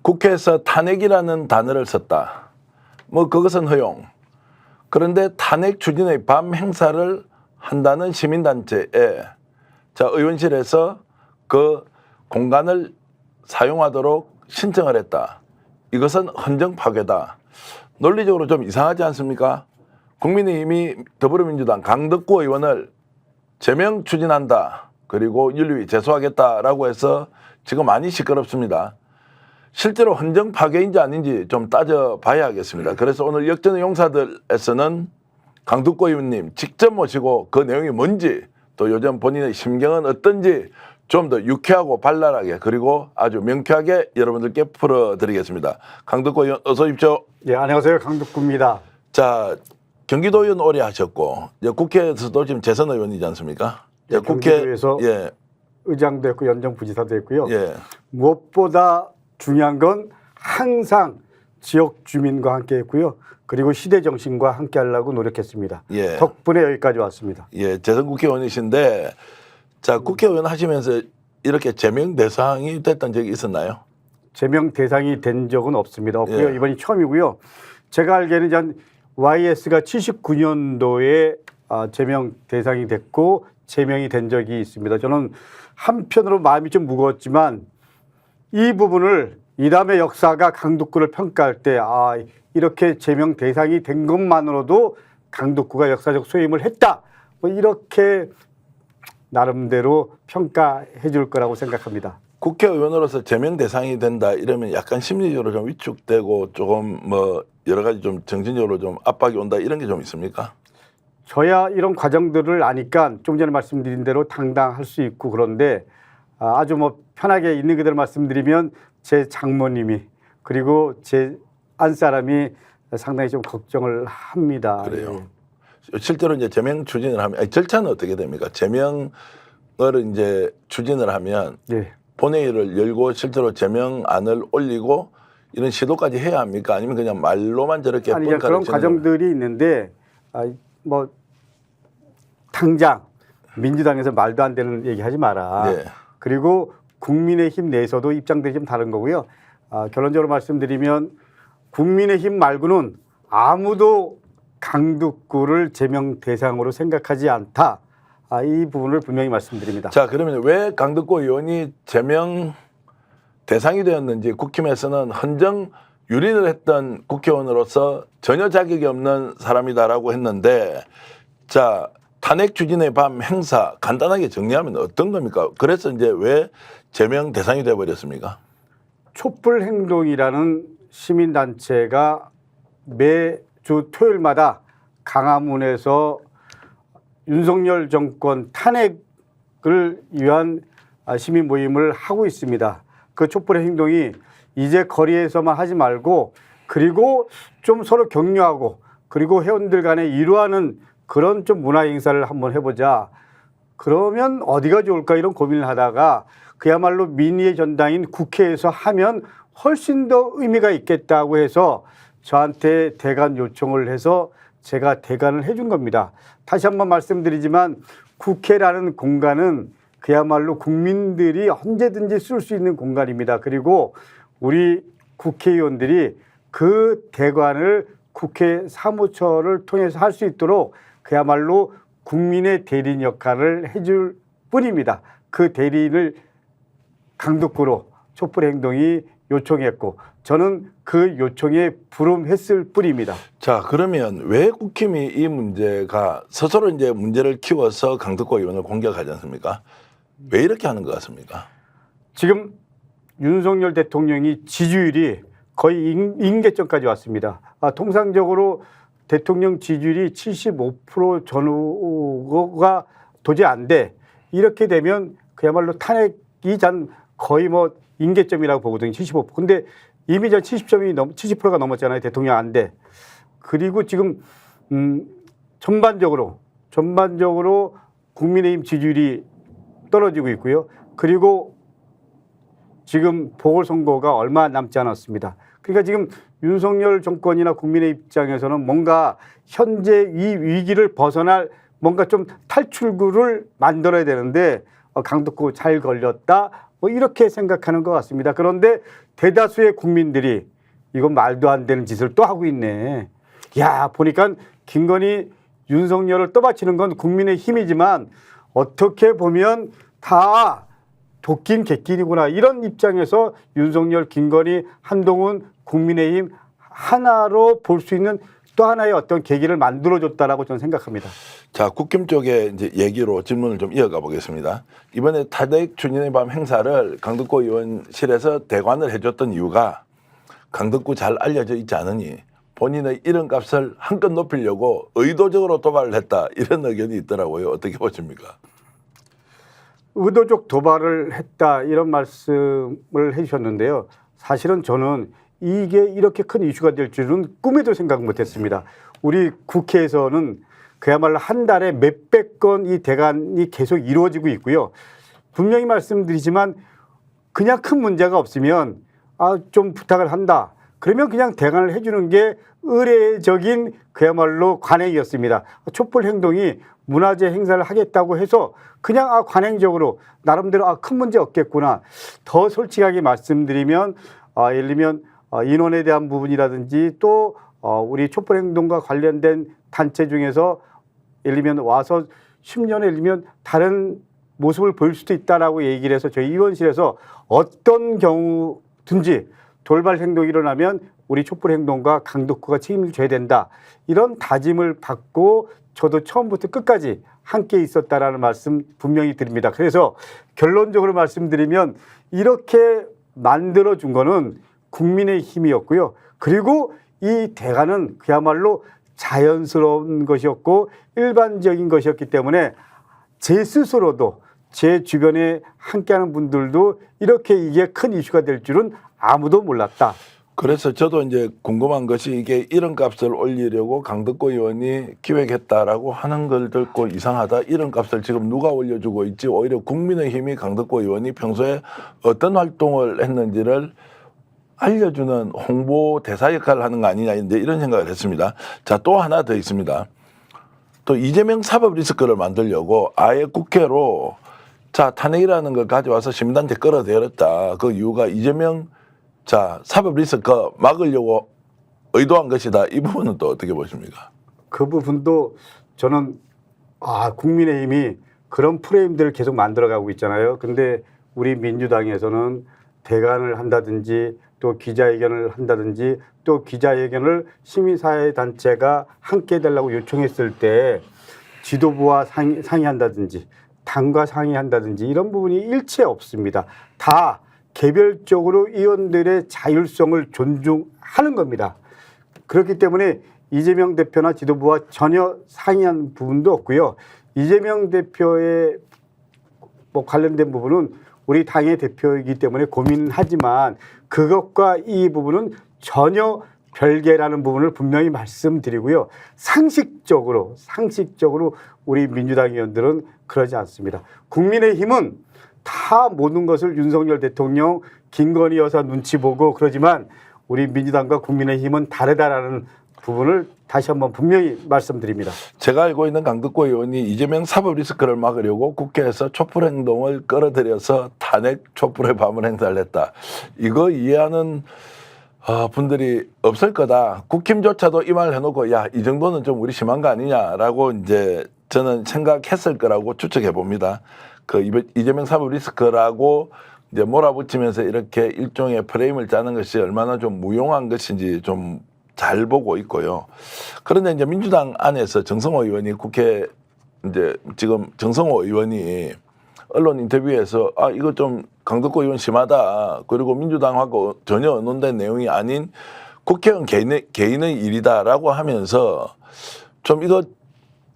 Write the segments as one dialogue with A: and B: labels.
A: 국회에서 탄핵이라는 단어를 썼다. 뭐 그것은 허용. 그런데 탄핵 추진의 밤 행사를 한다는 시민단체에 자 의원실에서 그 공간을 사용하도록 신청을 했다. 이것은 헌정 파괴다. 논리적으로 좀 이상하지 않습니까? 국민의힘이 더불어민주당 강덕구 의원을 제명 추진한다. 그리고 윤리위 제소하겠다라고 해서 지금 많이 시끄럽습니다. 실제로 헌정 파괴인지 아닌지 좀 따져봐야겠습니다. 그래서 오늘 역전의 용사들에서는 강덕구 의원님 직접 모시고 그 내용이 뭔지 또 요즘 본인의 심경은 어떤지 좀 더 유쾌하고 발랄하게 그리고 아주 명쾌하게 여러분들께 풀어드리겠습니다. 강덕구 의원 어서 오십시오.
B: 예, 안녕하세요. 강덕구입니다.
A: 자, 경기도 의원 오래 하셨고 이제 국회에서도 지금 재선 의원이지 않습니까?
B: 예, 경기도에서
A: 예,
B: 의장도 했고 연정부지사도 했고요.
A: 예.
B: 무엇보다 중요한 건 항상 지역 주민과 함께 했고요. 그리고 시대 정신과 함께 하려고 노력했습니다.
A: 예.
B: 덕분에 여기까지 왔습니다.
A: 예, 재선 국회의원이신데 자, 국회의원 하시면서 이렇게 제명 대상이 됐던 적이 있었나요?
B: 제명 대상이 된 적은 없습니다. 없고요.
A: 예.
B: 이번이 처음이고요. 제가 알기에는 전 YS가 79년도에 제명 대상이 됐고 제명이 된 적이 있습니다. 저는 한편으로 마음이 좀 무거웠지만 이 부분을 이 다음에 역사가 강덕구를 평가할 때 이렇게 제명 대상이 된 것만으로도 강덕구가 역사적 소임을 했다. 뭐 이렇게 나름대로 평가해 줄 거라고 생각합니다.
A: 국회의원으로서 제명 대상이 된다 이러면 약간 심리적으로 좀 위축되고 조금 뭐 여러 가지 좀 정신적으로 좀 압박이 온다 이런 게 좀 있습니까?
B: 저야 이런 과정들을 아니까 좀 전에 말씀드린 대로 당당할 수 있고 그런데 아주 뭐 편하게 있는 그대로 말씀드리면 제 장모님이 그리고 제 안사람이 상당히 좀 걱정을 합니다.
A: 그래요. 실제로 이제 제명 추진을 하면 아니, 절차는 어떻게 됩니까? 제명을 이제 추진을 하면
B: 예.
A: 본회의를 열고 실제로 제명안을 올리고 이런 시도까지 해야 합니까? 아니면 그냥 말로만 저렇게
B: 아니 그런 과정들이 있는데 뭐 당장 민주당에서 말도 안 되는 얘기하지 마라.
A: 네.
B: 그리고 국민의힘 내에서도 입장들이 좀 다른 거고요. 결론적으로 말씀드리면 국민의힘 말고는 아무도 강덕구를 제명 대상으로 생각하지 않다. 이 부분을 분명히 말씀드립니다.
A: 자, 그러면 왜 강덕구 의원이 제명 대상이 되었는지 국힘에서는 헌정 유린을 했던 국회의원으로서 전혀 자격이 없는 사람이다라고 했는데 자, 탄핵 추진의 밤 행사 간단하게 정리하면 어떤 겁니까? 그래서 이제 왜 제명 대상이 되어 버렸습니까?
B: 촛불 행동이라는 시민단체가 매주 토요일마다 강화문에서 윤석열 정권 탄핵을 위한 시민 모임을 하고 있습니다. 그 촛불의 행동이 이제 거리에서만 하지 말고 그리고 좀 서로 격려하고 그리고 회원들 간에 이루하는 그런 좀 문화 행사를 한번 해보자. 그러면 어디가 좋을까 이런 고민을 하다가 그야말로 민의의 전당인 국회에서 하면 훨씬 더 의미가 있겠다고 해서 저한테 대관 요청을 해서 제가 대관을 해준 겁니다. 다시 한번 말씀드리지만 국회라는 공간은 그야말로 국민들이 언제든지 쓸 수 있는 공간입니다. 그리고 우리 국회의원들이 그 대관을 국회 사무처를 통해서 할 수 있도록 그야말로 국민의 대리인 역할을 해줄 뿐입니다. 그 대리인을 강덕구로 촛불 행동이 요청했고 저는 그 요청에 불응했을 뿐입니다.
A: 자, 그러면 왜 국힘이 이 문제가 스스로 이제 문제를 키워서 강덕구 의원을 공격하지 않습니까? 왜 이렇게 하는 것 같습니까?
B: 지금 윤석열 대통령이 지지율이 거의 임계점까지 왔습니다. 통상적으로 대통령 지지율이 75% 전후가 도저히 안 돼. 이렇게 되면 그야말로 탄핵이 거의 뭐 임계점이라고 보거든요. 75%. 근데 이미 전 70%가 넘었잖아요. 대통령 안 돼. 그리고 지금 전반적으로 국민의힘 지지율이 떨어지고 있고요. 그리고 지금 보궐선거가 얼마 남지 않았습니다. 그러니까 지금 윤석열 정권이나 국민의 입장에서는 뭔가 현재 이 위기를 벗어날 뭔가 좀 탈출구를 만들어야 되는데 강덕구 잘 걸렸다. 뭐 이렇게 생각하는 것 같습니다. 그런데 대다수의 국민들이 이건 말도 안 되는 짓을 또 하고 있네. 야, 보니까 김건희 윤석열을 떠받치는 건 국민의 힘이지만 어떻게 보면 다 도끼인 객끼이구나. 이런 입장에서 윤석열, 김건희, 한동훈, 국민의힘 하나로 볼 수 있는 또 하나의 어떤 계기를 만들어줬다라고 저는 생각합니다.
A: 자, 국힘 쪽의 이제 얘기로 질문을 좀 이어가 보겠습니다. 이번에 탄핵 추진의 밤 행사를 강덕구 의원실에서 대관을 해줬던 이유가 강덕구 잘 알려져 있지 않으니 본인의 이름값을 한껏 높이려고 의도적으로 도발을 했다. 이런 의견이 있더라고요. 어떻게 보십니까?
B: 의도적 도발을 했다 이런 말씀을 해주셨는데요. 사실은 저는 이게 이렇게 큰 이슈가 될 줄은 꿈에도 생각 못했습니다. 우리 국회에서는 그야말로 한 달에 몇백 건 이 대관이 계속 이루어지고 있고요. 분명히 말씀드리지만 그냥 큰 문제가 없으면 좀 부탁을 한다. 그러면 그냥 대관을 해주는 게 의례적인 그야말로 관행이었습니다. 촛불 행동이 문화재 행사를 하겠다고 해서 그냥 관행적으로 나름대로 큰 문제 없겠구나. 더 솔직하게 말씀드리면 예를 들면 인원에 대한 부분이라든지 또 우리 촛불 행동과 관련된 단체 중에서 예를 들면 와서 10년에 예를 들면 다른 모습을 보일 수도 있다라고 얘기를 해서 저희 의원실에서 어떤 경우든지 돌발 행동이 일어나면 우리 촛불 행동과 강덕구가 책임을 져야 된다. 이런 다짐을 받고 저도 처음부터 끝까지 함께 있었다라는 말씀 분명히 드립니다. 그래서 결론적으로 말씀드리면 이렇게 만들어준 거는 국민의 힘이었고요. 그리고 이 대관은 그야말로 자연스러운 것이었고 일반적인 것이었기 때문에 제 스스로도 제 주변에 함께하는 분들도 이렇게 이게 큰 이슈가 될 줄은 아무도 몰랐다.
A: 그래서 저도 이제 궁금한 것이 이게 이름값을 올리려고 강덕구 의원이 기획했다라고 하는 걸 듣고 이상하다. 이름값을 지금 누가 올려주고 있지? 오히려 국민의힘이 강덕구 의원이 평소에 어떤 활동을 했는지를 알려주는 홍보 대사 역할을 하는 거 아니냐 이제 이런 생각을 했습니다. 자, 또 하나 더 있습니다. 또 이재명 사법 리스크를 만들려고 아예 국회로 자 탄핵이라는 걸 가져와서 시민단체 끌어들였다. 그 이유가 이재명 사법 리스크 막으려고 의도한 것이다. 이 부분은 또 어떻게 보십니까?
B: 그 부분도 저는 국민의힘이 그런 프레임들을 계속 만들어가고 있잖아요. 근데 우리 민주당에서는 대관을 한다든지 또 기자회견을 한다든지 또 기자회견을 시민사회단체가 함께 해달라고 요청했을 때 지도부와 상의한다든지 당과 상의한다든지 이런 부분이 일체 없습니다. 다 개별적으로 의원들의 자율성을 존중하는 겁니다. 그렇기 때문에 이재명 대표나 지도부와 전혀 상의한 부분도 없고요. 이재명 대표의 관련된 부분은 우리 당의 대표이기 때문에 고민하지만 그것과 이 부분은 전혀 별개라는 부분을 분명히 말씀드리고요. 상식적으로 우리 민주당 의원들은 그러지 않습니다. 국민의힘은 다 모든 것을 윤석열 대통령, 김건희 여사 눈치 보고 그러지만 우리 민주당과 국민의힘은 다르다라는 부분을 다시 한번 분명히 말씀드립니다.
A: 제가 알고 있는 강덕구 의원이 이재명 사법 리스크를 막으려고 국회에서 촛불 행동을 끌어들여서 탄핵 촛불의 밤을 행사를 했다. 이거 이해하는 분들이 없을 거다. 국힘조차도 이 말을 해놓고 야, 이 정도는 좀 우리 심한 거 아니냐라고 이제 저는 생각했을 거라고 추측해 봅니다. 그 이재명 사법 리스크라고 이제 몰아붙이면서 이렇게 일종의 프레임을 짜는 것이 얼마나 좀 무용한 것인지 좀 잘 보고 있고요. 그런데 이제 민주당 안에서 정성호 의원이 국회 이제 지금 정성호 의원이 언론 인터뷰에서 이거 좀 강덕구 의원 심하다. 그리고 민주당하고 전혀 의논된 내용이 아닌 국회의원 개인의 일이다라고 하면서 좀 이거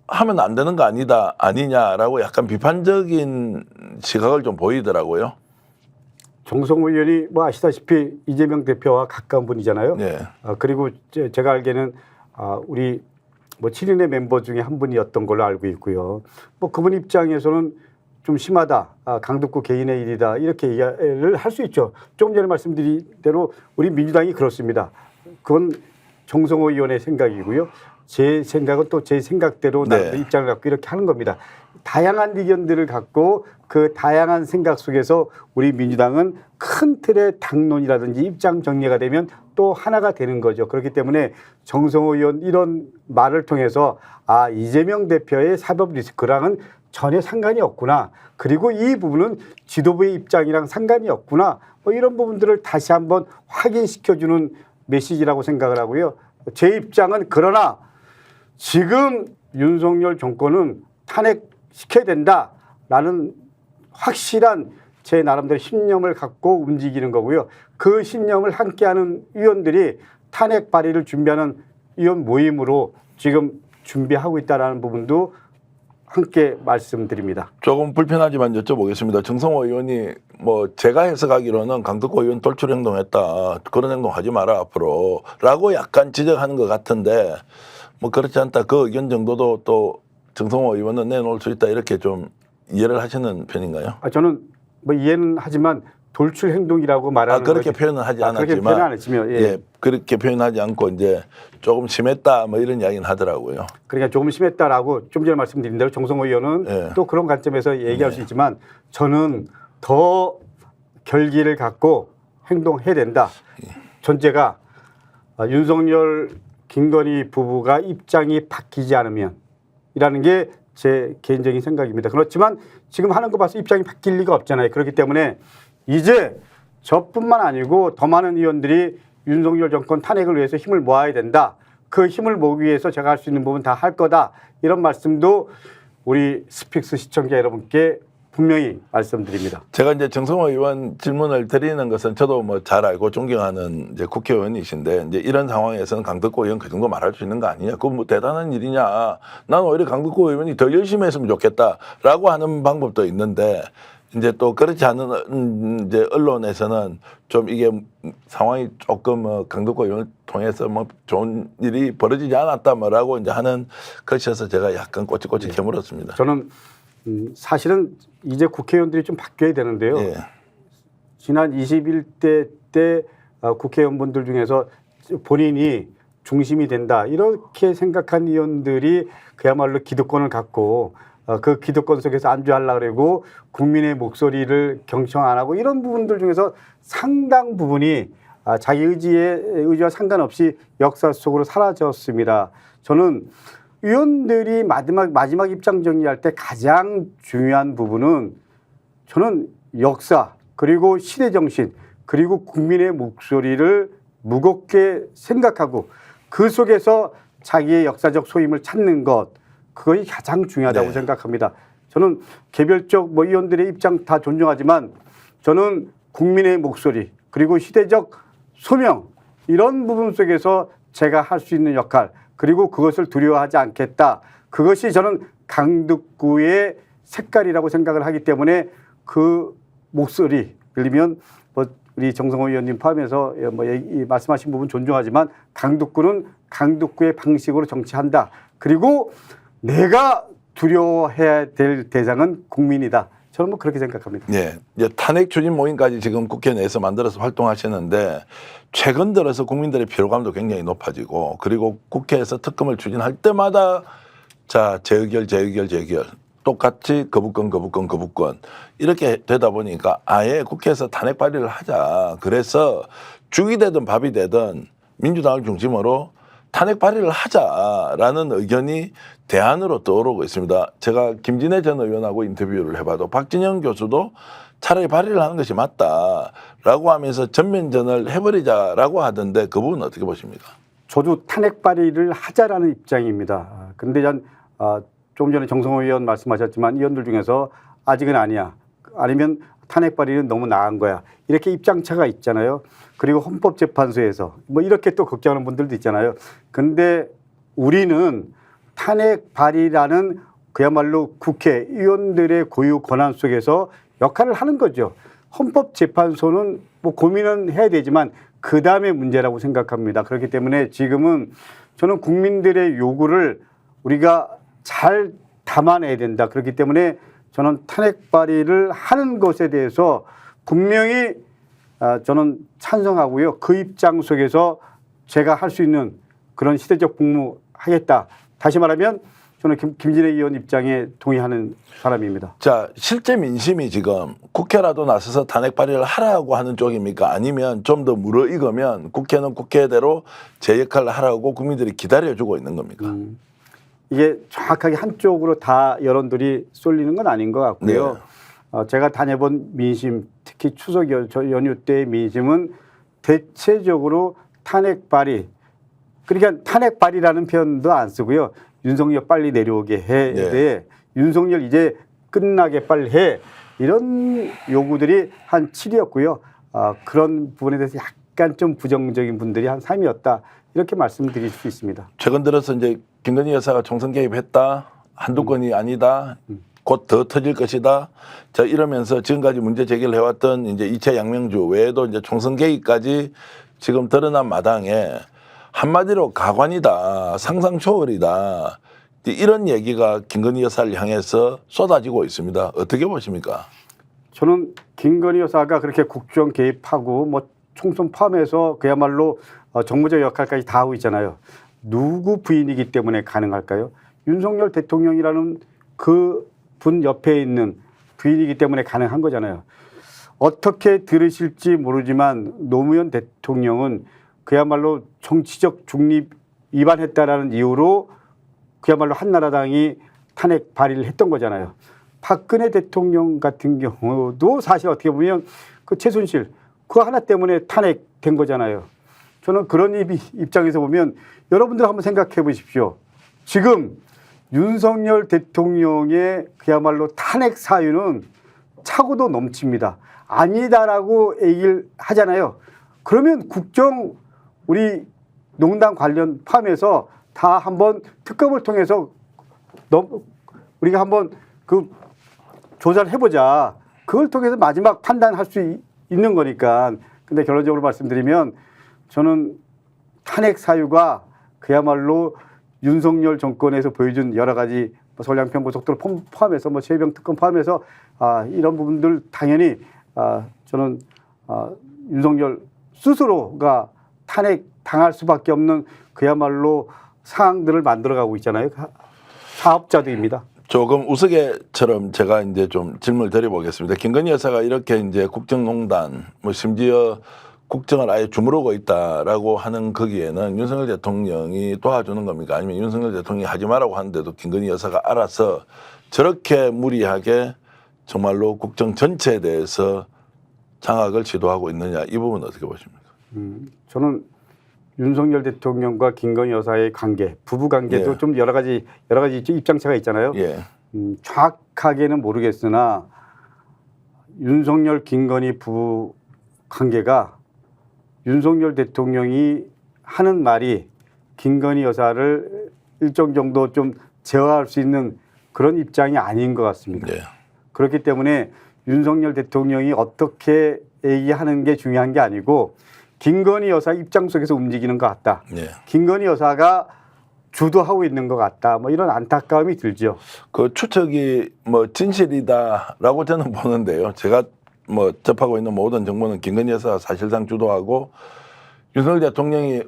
A: 하면 안 되는 거 아니냐라고 약간 비판적인 시각을 좀 보이더라고요.
B: 정성호 의원이 아시다시피 이재명 대표와 가까운 분이잖아요.
A: 네.
B: 그리고 제가 알기에는 우리 7인의 멤버 중에 한 분이었던 걸로 알고 있고요. 그분 입장에서는 좀 심하다. 강덕구 개인의 일이다. 이렇게 이야기를 할 수 있죠. 조금 전에 말씀드린 대로 우리 민주당이 그렇습니다. 그건 정성호 의원의 생각이고요. 제 생각은 또 제 생각대로 나름대로 입장을 갖고 이렇게 하는 겁니다. 다양한 의견들을 갖고 그 다양한 생각 속에서 우리 민주당은 큰 틀의 당론이라든지 입장 정리가 되면 또 하나가 되는 거죠. 그렇기 때문에 정성호 의원 이런 말을 통해서 아, 이재명 대표의 사법 리스크랑은 전혀 상관이 없구나. 그리고 이 부분은 지도부의 입장이랑 상관이 없구나. 뭐 이런 부분들을 다시 한번 확인시켜주는 메시지라고 생각을 하고요. 제 입장은 그러나 지금 윤석열 정권은 탄핵시켜야 된다라는 확실한 제 나름대로 신념을 갖고 움직이는 거고요. 그 신념을 함께하는 의원들이 탄핵 발의를 준비하는 의원 모임으로 지금 준비하고 있다는 부분도 함께 말씀드립니다.
A: 조금 불편하지만 여쭤보겠습니다. 정성호 의원이 뭐 제가 해석하기로는 강덕호 의원 돌출 행동했다. 그런 행동하지 마라 앞으로라고 약간 지적하는 것 같은데 뭐 그렇지 않다. 그 의견 정도도 또 정성호 의원은 내놓을 수 있다. 이렇게 좀 이해를 하시는 편인가요?
B: 저는 뭐 이해는 하지만 돌출 행동이라고 말하는
A: 그렇게
B: 것이,
A: 표현은 하지 않았지만
B: 그렇게 표현 안 했지만 예.
A: 그렇게 표현하지 않고 이제 조금 심했다 뭐 이런 이야기는 하더라고요.
B: 그러니까 조금 심했다라고 좀 전에 말씀드린 대로 정성호 의원은 또 그런 관점에서 얘기할 수 있지만 저는 더 결기를 갖고 행동해야 된다. 전제가 윤석열 김건희 부부가 입장이 바뀌지 않으면 이라는 게 제 개인적인 생각입니다. 그렇지만 지금 하는 거 봐서 입장이 바뀔 리가 없잖아요. 그렇기 때문에 이제 저뿐만 아니고 더 많은 의원들이 윤석열 정권 탄핵을 위해서 힘을 모아야 된다. 그 힘을 모으기 위해서 제가 할 수 있는 부분 다 할 거다. 이런 말씀도 우리 스픽스 시청자 여러분께 분명히 말씀드립니다.
A: 제가 이제 정성호 의원 질문을 드리는 것은 저도 뭐 잘 알고 존경하는 이제 국회의원이신데 이제 이런 상황에서는 강덕호 의원 그 정도 말할 수 있는 거 아니냐? 그건 뭐 대단한 일이냐? 난 오히려 강덕호 의원이 더 열심히 했으면 좋겠다라고 하는 방법도 있는데 이제 또 그렇지 않은 이제 언론에서는 좀 이게 상황이 조금 강덕호 의원을 통해서 뭐 좋은 일이 벌어지지 않았다 뭐라고 이제 하는 것이어서 제가 약간 꼬치꼬치 캐물었습니다.
B: 저는 사실은 이제 국회의원들이 좀 바뀌어야 되는데요. 지난 21대 때 국회의원분들 중에서 본인이 중심이 된다 이렇게 생각한 의원들이 그야말로 기득권을 갖고 그 기득권 속에서 안주하려고 그러고 국민의 목소리를 경청 안 하고 이런 부분들 중에서 상당 부분이 자기 의지와 상관없이 역사 속으로 사라졌습니다. 저는 의원들이 마지막 입장 정리할 때 가장 중요한 부분은 저는 역사 그리고 시대 정신 그리고 국민의 목소리를 무겁게 생각하고 그 속에서 자기의 역사적 소임을 찾는 것 그것이 가장 중요하다고 생각합니다. 저는 개별적 뭐 의원들의 입장 다 존중하지만 저는 국민의 목소리 그리고 시대적 소명 이런 부분 속에서 제가 할 수 있는 역할 그리고 그것을 두려워하지 않겠다. 그것이 저는 강덕구의 색깔이라고 생각을 하기 때문에 그 목소리 빌리면 뭐 우리 정성호 의원님 포함해서 뭐 말씀하신 부분 존중하지만 강덕구는 강덕구의 방식으로 정치한다. 그리고 내가 두려워해야 될 대상은 국민이다. 저는 뭐 그렇게 생각합니다.
A: 네, 이제 탄핵 추진 모임까지 지금 국회 내에서 만들어서 활동하시는데 최근 들어서 국민들의 피로감도 굉장히 높아지고 그리고 국회에서 특검을 추진할 때마다 자 재의결 똑같이 거부권 이렇게 되다 보니까 아예 국회에서 탄핵 발의를 하자. 그래서 죽이 되든 밥이 되든 민주당을 중심으로 탄핵 발의를 하자라는 의견이 대안으로 떠오르고 있습니다. 제가 김진애 전 의원하고 인터뷰를 해봐도 박진영 교수도 차라리 발의를 하는 것이 맞다라고 하면서 전면전을 해버리자라고 하던데 그 부분은 어떻게 보십니까?
B: 저도 탄핵 발의를 하자라는 입장입니다. 그런데 좀 전에 정성호 의원 말씀하셨지만 의원들 중에서 아직은 아니야. 아니면 탄핵 발의는 너무 나은 거야. 이렇게 입장차가 있잖아요. 그리고 헌법재판소에서 뭐 이렇게 또 걱정하는 분들도 있잖아요. 근데 우리는 탄핵 발의라는 그야말로 국회의원들의 고유 권한 속에서 역할을 하는 거죠. 헌법재판소는 뭐 고민은 해야 되지만 그 다음의 문제라고 생각합니다. 그렇기 때문에 지금은 저는 국민들의 요구를 우리가 잘 담아내야 된다. 그렇기 때문에 저는 탄핵 발의를 하는 것에 대해서 분명히 저는 찬성하고요. 그 입장 속에서 제가 할 수 있는 그런 시대적 복무 하겠다. 다시 말하면 저는 김진애 의원 입장에 동의하는 사람입니다.
A: 자, 실제 민심이 지금 국회라도 나서서 탄핵 발의를 하라고 하는 쪽입니까? 아니면 좀 더 무르익으면 국회는 국회대로 제 역할을 하라고 국민들이 기다려주고 있는 겁니까?
B: 이게 정확하게 한쪽으로 다 여론들이 쏠리는 건 아닌 것 같고요. 제가 다녀본 민심, 특히 추석 연휴 때의 민심은 대체적으로 탄핵 발의, 그러니까 탄핵 발의라는 표현도 안 쓰고요. 윤석열 빨리 내려오게 해. 네. 윤석열 이제 끝나게 빨리 해. 이런 요구들이 한 7이었고요. 그런 부분에 대해서 약간 좀 부정적인 분들이 한 3이었다. 이렇게 말씀드릴 수 있습니다.
A: 최근 들어서 이제 김건희 여사가 총선 개입했다. 한두 건이 아니다. 곧 더 터질 것이다. 자, 이러면서 지금까지 문제 제기를 해왔던 이제 이채 양명주 외에도 이제 총선 개입까지 지금 드러난 마당에 한마디로 가관이다, 상상 초월이다, 이런 얘기가 김건희 여사를 향해서 쏟아지고 있습니다. 어떻게 보십니까?
B: 저는 김건희 여사가 그렇게 국정 개입하고 뭐 총선 포함해서 그야말로 정무적 역할까지 다 하고 있잖아요. 누구 부인이기 때문에 가능할까요? 윤석열 대통령이라는 그 분 옆에 있는 부인이기 때문에 가능한 거잖아요. 어떻게 들으실지 모르지만 노무현 대통령은 그야말로 정치적 중립 위반했다라는 이유로 그야말로 한나라당이 탄핵 발의를 했던 거잖아요. 박근혜 대통령 같은 경우도 사실 어떻게 보면 그 최순실 그거 하나 때문에 탄핵된 거잖아요. 저는 그런 입장에서 보면 여러분들 한번 생각해 보십시오. 지금 윤석열 대통령의 그야말로 탄핵 사유는 차고도 넘칩니다. 아니다라고 얘기를 하잖아요. 그러면 국정 우리 농단 관련 포함해서 다 한번 특검을 통해서 우리가 한번 그 조사를 해보자. 그걸 통해서 마지막 판단할 수 있는 거니까. 근데 결론적으로 말씀드리면 저는 탄핵 사유가 그야말로 윤석열 정권에서 보여준 여러 가지 서울양평 고속도로 포함해서 뭐 최병 특검 포함해서 이런 부분들 당연히 저는 윤석열 스스로가 탄핵 당할 수밖에 없는 그야말로 상황들을 만들어가고 있잖아요. 사업자들입니다.
A: 조금 우스개처럼 제가 이제 좀 질문을 드려보겠습니다. 김건희 여사가 이렇게 이제 국정농단, 뭐 심지어 국정을 아예 주무르고 있다라고 하는 거기에는 윤석열 대통령이 도와주는 겁니까? 아니면 윤석열 대통령이 하지 말라고 하는데도 김건희 여사가 알아서 저렇게 무리하게 정말로 국정 전체에 대해서 장악을 시도하고 있느냐, 이 부분은 어떻게 보십니까?
B: 저는 윤석열 대통령과 김건희 여사의 관계, 부부 관계도 좀 여러 가지 입장차가 있잖아요. 정확하게는 모르겠으나 윤석열 김건희 부부 관계가 윤석열 대통령이 하는 말이 김건희 여사를 일정 정도 좀 제어할 수 있는 그런 입장이 아닌 것 같습니다. 그렇기 때문에 윤석열 대통령이 어떻게 얘기하는 게 중요한 게 아니고 김건희 여사 입장 속에서 움직이는 것 같다. 김건희 여사가 주도하고 있는 것 같다. 뭐 이런 안타까움이 들죠.
A: 그 추측이 뭐 진실이다라고 저는 보는데요. 제가 뭐 접하고 있는 모든 정보는 김건희 여사가 사실상 주도하고 윤석열 대통령이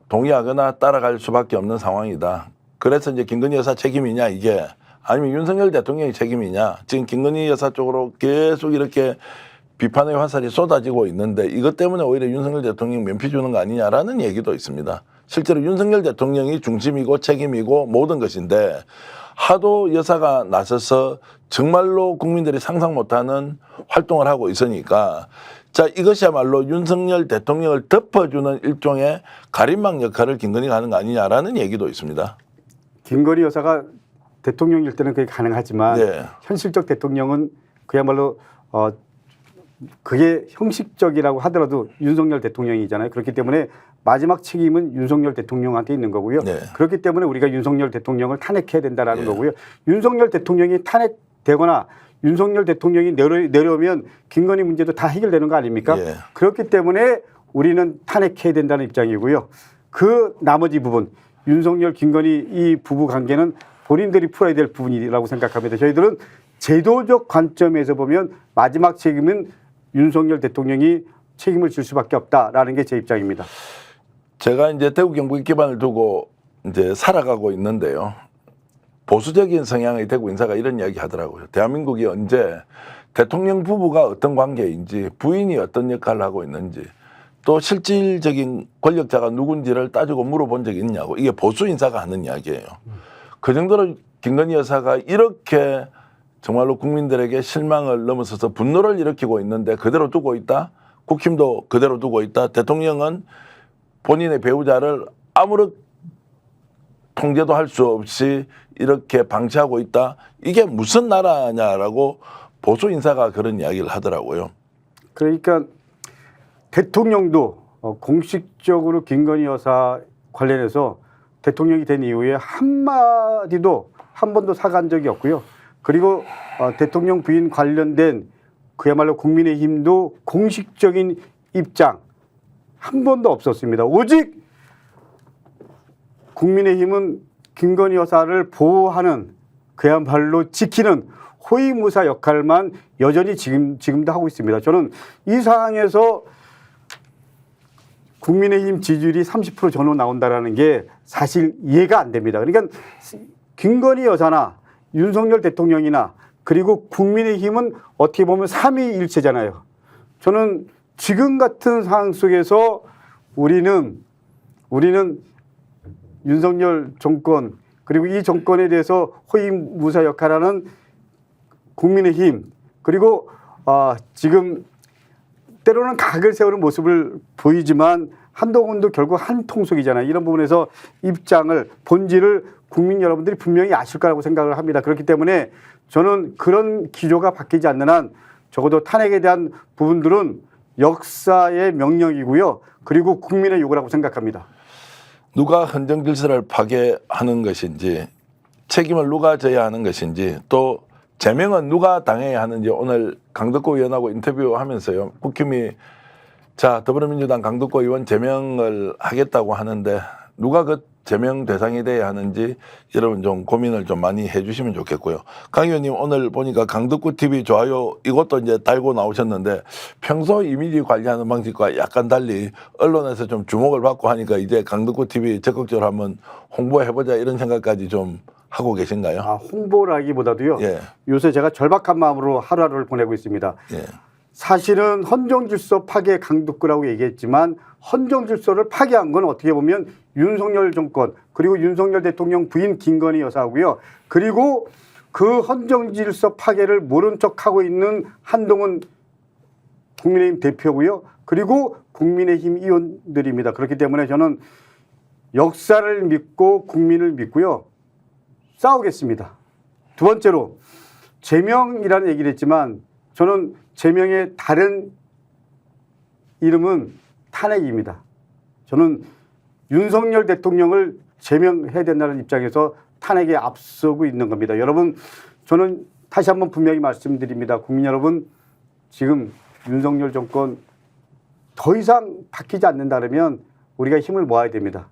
A: 동의하거나 따라갈 수밖에 없는 상황이다. 그래서 이제 김건희 여사 책임이냐 이게, 아니면 윤석열 대통령의 책임이냐. 지금 김건희 여사 쪽으로 계속 이렇게 비판의 화살이 쏟아지고 있는데 이것 때문에 오히려 윤석열 대통령 면피 주는 거 아니냐라는 얘기도 있습니다. 실제로 윤석열 대통령이 중심이고 책임이고 모든 것인데 하도 여사가 나서서 정말로 국민들이 상상 못하는 활동을 하고 있으니까, 자, 이것이야말로 윤석열 대통령을 덮어주는 일종의 가림막 역할을 김건희가 하는 거 아니냐라는 얘기도 있습니다.
B: 김건희 여사가 대통령일 때는 그게 가능하지만 현실적 대통령은 그야말로 그게 형식적이라고 하더라도 윤석열 대통령이잖아요. 그렇기 때문에 마지막 책임은 윤석열 대통령한테 있는 거고요. 그렇기 때문에 우리가 윤석열 대통령을 탄핵해야 된다라는 거고요. 윤석열 대통령이 탄핵되거나 윤석열 대통령이 내려오면 김건희 문제도 다 해결되는 거 아닙니까? 그렇기 때문에 우리는 탄핵해야 된다는 입장이고요. 그 나머지 부분, 윤석열 김건희 이 부부 관계는 본인들이 풀어야 될 부분이라고 생각합니다. 저희들은 제도적 관점에서 보면 마지막 책임은 윤석열 대통령이 책임을 질 수밖에 없다라는 게 제 입장입니다.
A: 제가 이제 대구 경북에 기반을 두고 이제 살아가고 있는데요. 보수적인 성향의 대구 인사가 이런 이야기 하더라고요. 대한민국이 언제 대통령 부부가 어떤 관계인지, 부인이 어떤 역할을 하고 있는지, 또 실질적인 권력자가 누군지를 따지고 물어본 적이 있냐고. 이게 보수 인사가 하는 이야기예요. 그 정도로 김건희 여사가 이렇게 정말로 국민들에게 실망을 넘어서서 분노를 일으키고 있는데 그대로 두고 있다. 국힘도 그대로 두고 있다. 대통령은 본인의 배우자를 아무런 통제도 할 수 없이 이렇게 방치하고 있다. 이게 무슨 나라냐라고 보수 인사가 그런 이야기를 하더라고요.
B: 그러니까 대통령도 공식적으로 김건희 여사 관련해서 대통령이 된 이후에 한마디도 한 번도 사과한 적이 없고요. 그리고 대통령 부인 관련된 그야말로 국민의힘도 공식적인 입장 한 번도 없었습니다. 오직 국민의힘은 김건희 여사를 보호하는 그야말로 지키는 호위무사 역할만 여전히 지금도 하고 있습니다. 저는 이 상황에서 국민의힘 지지율이 30% 전후 나온다라는 게 사실 이해가 안 됩니다. 그러니까 김건희 여사나 윤석열 대통령이나 그리고 국민의힘은 어떻게 보면 삼위일체잖아요. 저는 지금 같은 상황 속에서 우리는 윤석열 정권 그리고 이 정권에 대해서 호위무사 역할하는 국민의힘 그리고 지금 때로는 각을 세우는 모습을 보이지만 한동훈도 결국 한 통속이잖아요. 이런 부분에서 입장을 본질을 국민 여러분들이 분명히 아실 거라고 생각을 합니다. 그렇기 때문에 저는 그런 기조가 바뀌지 않는 한 적어도 탄핵에 대한 부분들은 역사의 명령이고요. 그리고 국민의 요구라고 생각합니다.
A: 누가 헌정 질서를 파괴하는 것인지 책임을 누가 져야 하는 것인지 또 제명은 누가 당해야 하는지 오늘 강덕구 의원하고 인터뷰하면서요. 국힘이 자 더불어민주당 강덕구 의원 제명을 하겠다고 하는데 누가 그 제명 대상이 돼야 하는지 여러분 좀 고민을 좀 많이 해주시면 좋겠고요. 강 의원님 오늘 보니까 강덕구 TV 좋아요 이것도 이제 달고 나오셨는데 평소 이미지 관리하는 방식과 약간 달리 언론에서 좀 주목을 받고 하니까 이제 강덕구 TV 적극적으로 한번 홍보해보자 이런 생각까지 좀 하고 계신가요?
B: 홍보라기보다도요.
A: 예.
B: 요새 제가 절박한 마음으로 하루하루를 보내고 있습니다.
A: 예.
B: 사실은 헌정질서 파괴 강덕구라고 얘기했지만 헌정질서를 파괴한 건 어떻게 보면 윤석열 정권 그리고 윤석열 대통령 부인 김건희 여사고요. 그리고 그 헌정질서 파괴를 모른 척하고 있는 한동훈 국민의힘 대표고요. 그리고 국민의힘 의원들입니다. 그렇기 때문에 저는 역사를 믿고 국민을 믿고요. 싸우겠습니다. 두 번째로 제명이라는 얘기를 했지만 저는 제명의 다른 이름은 탄핵입니다. 저는 윤석열 대통령을 제명해야 된다는 입장에서 탄핵에 앞서고 있는 겁니다. 여러분 저는 다시 한번 분명히 말씀드립니다. 국민 여러분 지금 윤석열 정권 더 이상 바뀌지 않는다면 우리가 힘을 모아야 됩니다.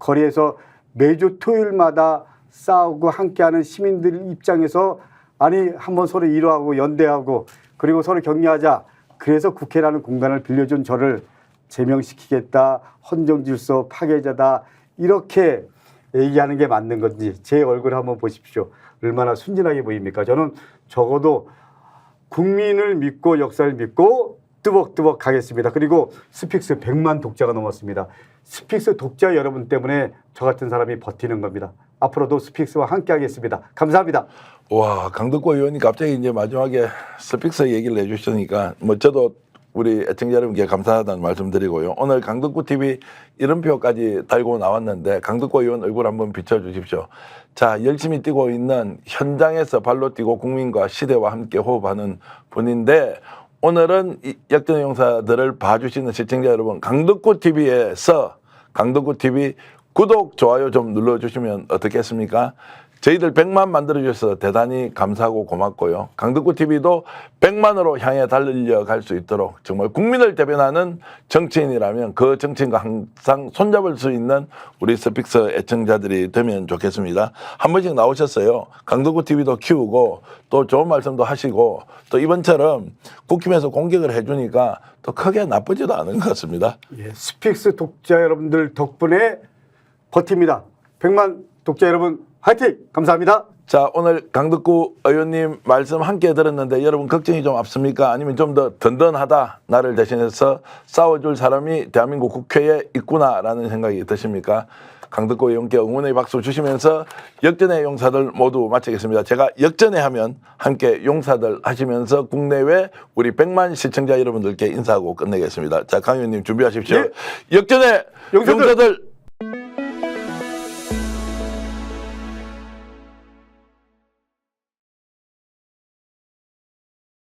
B: 거리에서 매주 토요일마다 싸우고 함께하는 시민들 입장에서 아니 한번 서로 위로하고 연대하고 그리고 서로 격려하자. 그래서 국회라는 공간을 빌려준 저를 제명시키겠다. 헌정질서 파괴자다. 이렇게 얘기하는 게 맞는 건지 제 얼굴 한번 보십시오. 얼마나 순진하게 보입니까? 저는 적어도 국민을 믿고 역사를 믿고 뚜벅뚜벅 가겠습니다. 그리고 스픽스 100만 독자가 넘었습니다. 스픽스 독자 여러분 때문에 저 같은 사람이 버티는 겁니다. 앞으로도 스픽스와 함께 하겠습니다. 감사합니다.
A: 와, 강덕구 의원이 갑자기 이제 마지막에 스픽스 얘기를 해주시니까 뭐 저도 우리 애청자 여러분께 감사하다는 말씀드리고요. 오늘 강덕구 TV 이름표까지 달고 나왔는데 강덕구 의원 얼굴 한번 비춰주십시오. 자, 열심히 뛰고 있는 현장에서 발로 뛰고 국민과 시대와 함께 호흡하는 분인데 오늘은 이 역전의 용사들을 봐주시는 시청자 여러분 강덕구 TV에서 강덕구 TV 구독, 좋아요 좀 눌러주시면 어떻겠습니까? 저희들 100만 만들어주셔서 대단히 감사하고 고맙고요. 강덕구 TV도 100만으로 향해 달려갈 수 있도록 정말 국민을 대변하는 정치인이라면 그 정치인과 항상 손잡을 수 있는 우리 스픽스 애청자들이 되면 좋겠습니다. 한 번씩 나오셨어요. 강덕구 TV도 키우고 또 좋은 말씀도 하시고 또 이번처럼 국힘에서 공격을 해주니까 또 크게 나쁘지도 않은 것 같습니다.
B: 예, 스픽스 독자 여러분들 덕분에 버팁니다. 100만 독자 여러분 화이팅! 감사합니다.
A: 자, 오늘 강덕구 의원님 말씀 함께 들었는데 여러분 걱정이 좀 앞섭니까? 아니면 좀 더 든든하다, 나를 대신해서 싸워줄 사람이 대한민국 국회에 있구나라는 생각이 드십니까? 강덕구 의원께 응원의 박수 주시면서 역전의 용사들 모두 마치겠습니다. 제가 역전에 하면 함께 용사들 하시면서 국내외 우리 100만 시청자 여러분들께 인사하고 끝내겠습니다. 자, 강 의원님 준비하십시오.
B: 예.
A: 역전의
B: 용사들.
A: 용사들